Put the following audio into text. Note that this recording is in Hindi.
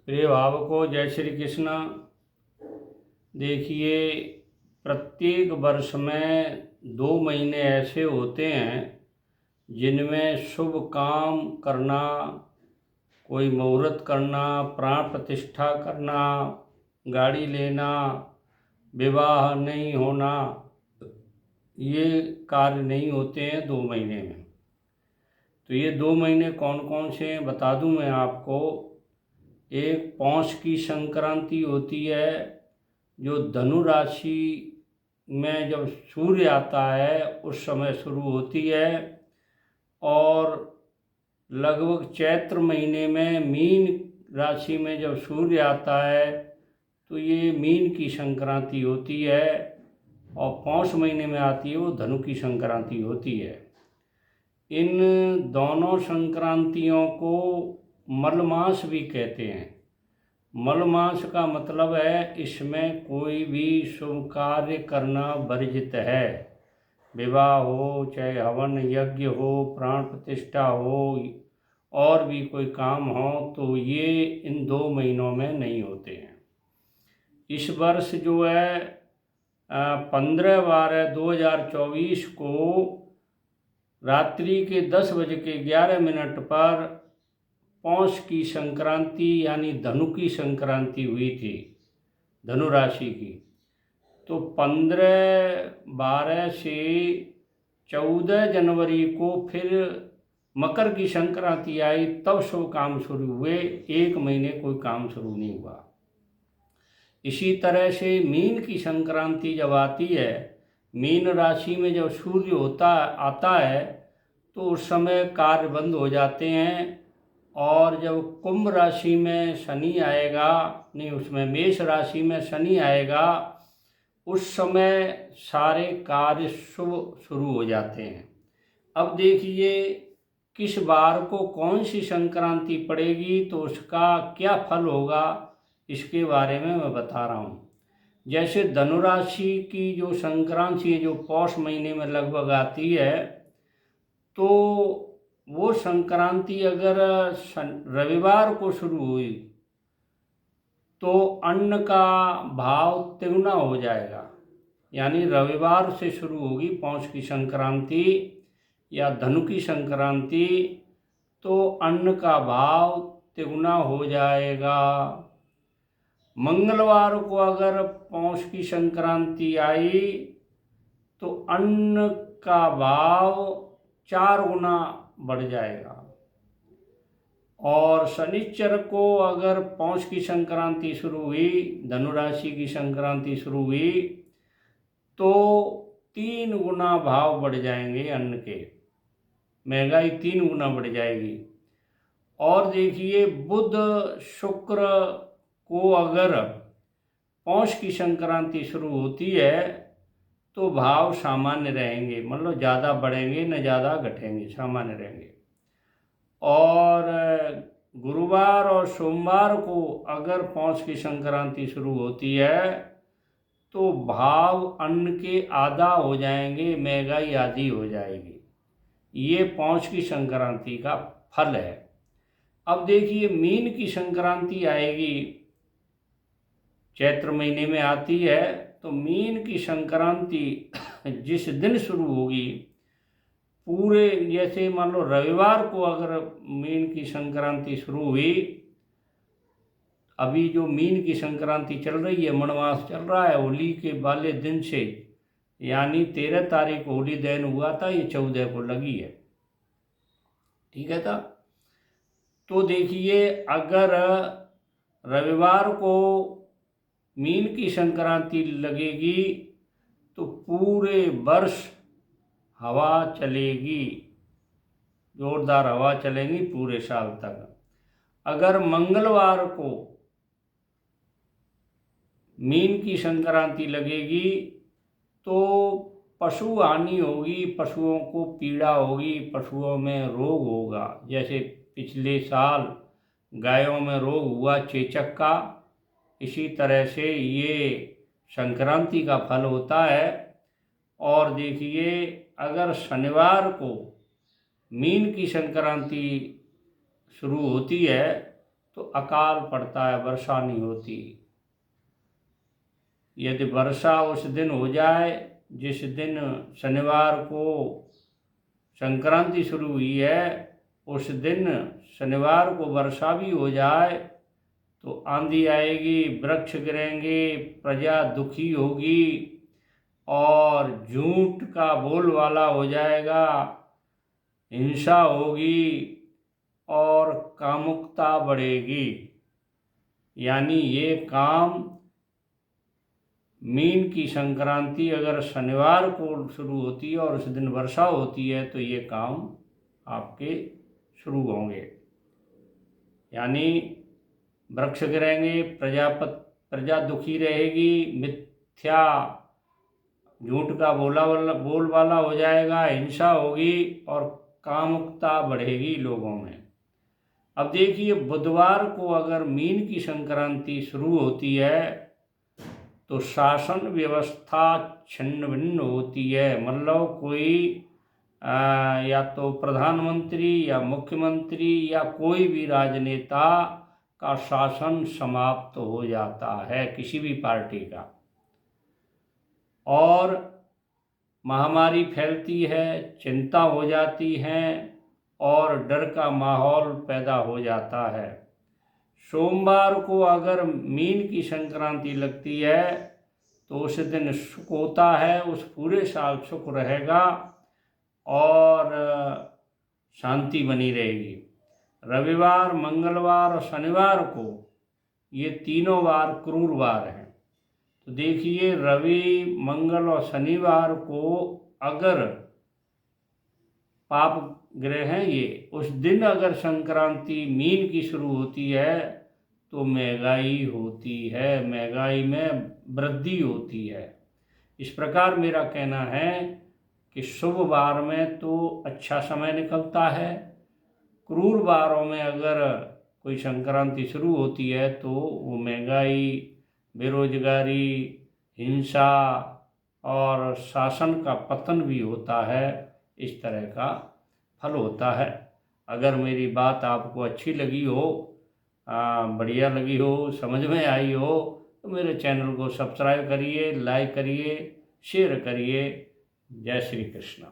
प्रिय भावकों, जय श्री कृष्ण। देखिए, प्रत्येक वर्ष में 2 महीने ऐसे होते हैं जिनमें शुभ काम करना, कोई मुहूर्त करना, प्राण प्रतिष्ठा करना, गाड़ी लेना, विवाह नहीं होना, ये कार्य नहीं होते हैं 2 महीने में। तो ये 2 महीने कौन कौन से हैं बता दूं मैं आपको। एक पौष की संक्रांति होती है, जो धनु राशि में जब सूर्य आता है उस समय शुरू होती है, और लगभग चैत्र महीने में मीन राशि में जब सूर्य आता है तो ये मीन की संक्रांति होती है, और पौष महीने में आती है वो धनु की संक्रांति होती है। इन दोनों संक्रांतियों को मलमास भी कहते हैं। मलमास का मतलब है इसमें कोई भी शुभ कार्य करना वर्जित है। विवाह हो, चाहे हवन यज्ञ हो, प्राण प्रतिष्ठा हो, और भी कोई काम हो, तो ये इन 2 महीनों में नहीं होते हैं। इस वर्ष जो है 15/12/2024 को रात्रि के 10:11 पर पौष की संक्रांति यानी धनु की संक्रांति हुई थी, धनु राशि की। तो 15/12 से 14 जनवरी को फिर मकर की संक्रांति आई, तब शुभ काम शुरू हुए। 1 महीने कोई काम शुरू नहीं हुआ। इसी तरह से मीन की संक्रांति जब आती है, मीन राशि में जब सूर्य आता है तो उस समय कार्य बंद हो जाते हैं, और जब कुंभ राशि में शनि आएगा, नहीं उसमें मेष राशि में शनि आएगा, उस समय सारे कार्य शुभ शुरू हो जाते हैं। अब देखिए किस बार को कौन सी संक्रांति पड़ेगी तो उसका क्या फल होगा, इसके बारे में मैं बता रहा हूँ। जैसे धनु राशि की जो संक्रांति है, जो पौष महीने में लगभग आती है, तो वो संक्रांति अगर रविवार को शुरू हुई तो अन्न का भाव तिगुना हो जाएगा। यानी रविवार से शुरू होगी पौष की संक्रांति या धनु की संक्रांति, तो अन्न का भाव तिगुना हो जाएगा। मंगलवार को अगर पौष की संक्रांति आई तो अन्न का भाव 4 गुना बढ़ जाएगा। और शनिचर को अगर पौष की संक्रांति शुरू हुई, धनु राशि की संक्रांति शुरू हुई, तो 3 गुना भाव बढ़ जाएंगे अन्न के, महंगाई 3 गुना बढ़ जाएगी। और देखिए बुध शुक्र को अगर पौष की संक्रांति शुरू होती है तो भाव सामान्य रहेंगे, मतलब ज़्यादा बढ़ेंगे न ज़्यादा घटेंगे, सामान्य रहेंगे। और गुरुवार और सोमवार को अगर पौष की संक्रांति शुरू होती है तो भाव अन्न के आधा हो जाएंगे, महंगाई आधी हो जाएगी। ये पौष की संक्रांति का फल है। अब देखिए मीन की संक्रांति आएगी, चैत्र महीने में आती है, तो मीन की संक्रांति जिस दिन शुरू होगी, पूरे जैसे मान लो रविवार को अगर मीन की संक्रांति शुरू हुई, अभी जो मीन की संक्रांति चल रही है, मणमास चल रहा है, होली के वाले दिन से, यानी 13 तारीख को होली दहन हुआ था, ये 14 को लगी है, ठीक है था। तो देखिए अगर रविवार को मीन की संक्रांति लगेगी तो पूरे वर्ष हवा चलेगी, जोरदार हवा चलेगी पूरे साल तक। अगर मंगलवार को मीन की संक्रांति लगेगी तो पशु हानि होगी, पशुओं को पीड़ा होगी, पशुओं में रोग होगा। जैसे पिछले साल गायों में रोग हुआ चेचक का, इसी तरह से ये संक्रांति का फल होता है। और देखिए अगर शनिवार को मीन की संक्रांति शुरू होती है तो अकाल पड़ता है, वर्षा नहीं होती। यदि वर्षा उस दिन हो जाए जिस दिन शनिवार को संक्रांति शुरू हुई है, उस दिन शनिवार को वर्षा भी हो जाए तो आंधी आएगी, वृक्ष गिरेंगे, प्रजा दुखी होगी और झूठ का बोलबाला हो जाएगा, हिंसा होगी और कामुकता बढ़ेगी। यानी ये काम, मीन की संक्रांति अगर शनिवार को शुरू होती है और उस दिन वर्षा होती है तो ये काम आपके शुरू होंगे। यानी वृक्ष गिरेंगे, प्रजा दुखी रहेगी, मिथ्या झूठ का बोलबाला हो जाएगा, हिंसा होगी और कामुकता बढ़ेगी लोगों में। अब देखिए, बुधवार को अगर मीन की संक्रांति शुरू होती है तो शासन व्यवस्था छिन्न भिन्न होती है। मतलब कोई या तो प्रधानमंत्री या मुख्यमंत्री या कोई भी राजनेता का शासन समाप्त हो जाता है, किसी भी पार्टी का, और महामारी फैलती है, चिंता हो जाती है और डर का माहौल पैदा हो जाता है। सोमवार को अगर मीन की संक्रांति लगती है तो उस दिन सुख होता है, उस पूरे साल सुख रहेगा और शांति बनी रहेगी। रविवार, मंगलवार और शनिवार को ये तीनों वार क्रूर वार हैं। तो देखिए, रवि, मंगल और शनिवार को अगर पाप ग्रह हैं ये, उस दिन अगर संक्रांति मीन की शुरू होती है तो महंगाई होती है, महंगाई में वृद्धि होती है। इस प्रकार मेरा कहना है कि शुभ वार में तो अच्छा समय निकलता है, क्रूर वारों में अगर कोई संक्रांति शुरू होती है तो वो महंगाई, बेरोजगारी, हिंसा और शासन का पतन भी होता है। इस तरह का फल होता है। अगर मेरी बात आपको अच्छी लगी हो, बढ़िया लगी हो, समझ में आई हो, तो मेरे चैनल को सब्सक्राइब करिए, लाइक करिए, शेयर करिए। जय श्री कृष्ण।